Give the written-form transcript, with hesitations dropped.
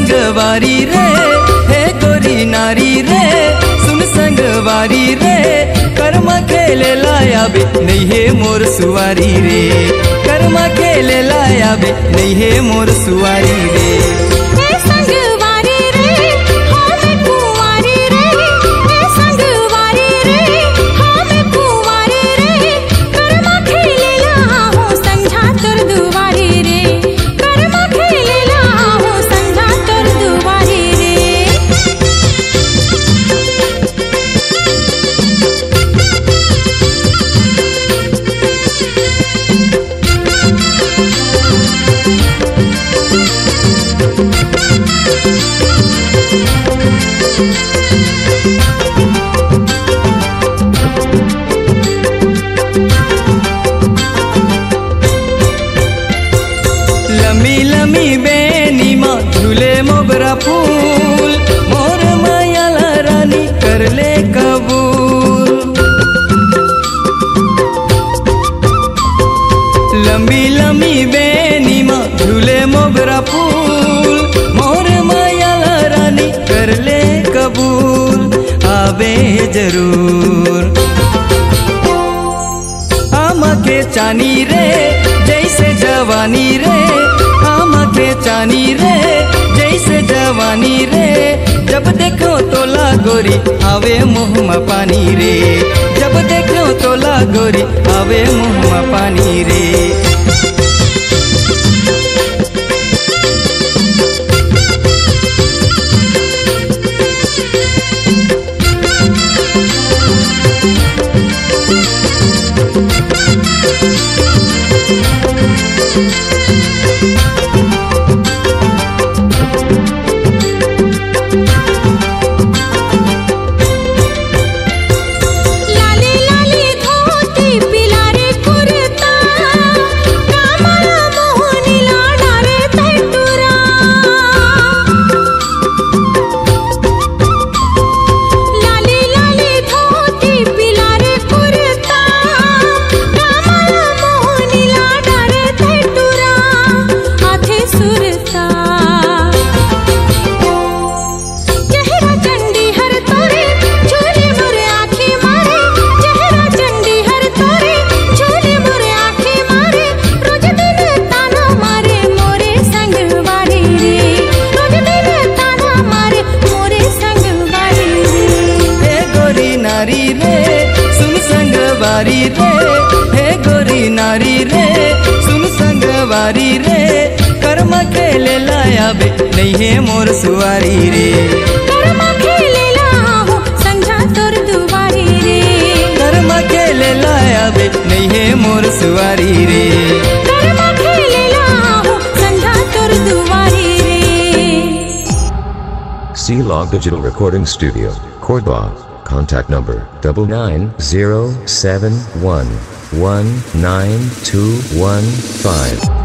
संगवारी रे, हे गोरी नारी रे सुन संगवारी रे, कर्मा खेले लाया बे नहीं है मोर सुवारी रे, कर्मा खेले लाया बे नहीं है मोर सुवारी रे। लमी लमी बेनी माँ झूले मोगरा फूल, मोर मायाला रानी कर ले कबूल। लंबी लंबी बेनी माँ झूले मोगरा फूल, मोर मायाला रानी कर ले कबूल, आवे जरूर। आमा के चानी रे जैसे जवानी रे, आमा के चानी रे जैसे जवानी रे, जब देखो तोला गोरी आवे मुँह में पानी रे, जब देखो तोला गोरी आवे मुँह में पानी रे। नारी रे सुन संगवारी रे, हे गोरी नारी रे सुन संगवारी रे, कर्मा खेले लाया बे नहीं है मोर सुवारी रे, कर्मा खेले लाओ संझा तोर दुवारी रे, कर्मा खेले लाया बे नहीं है मोर सुवारी रे, कर्मा खेले लाओ संझा तोर दुवारी रे। C-Log Digital Recording Studio, Cordoba. Contact number 99071192115.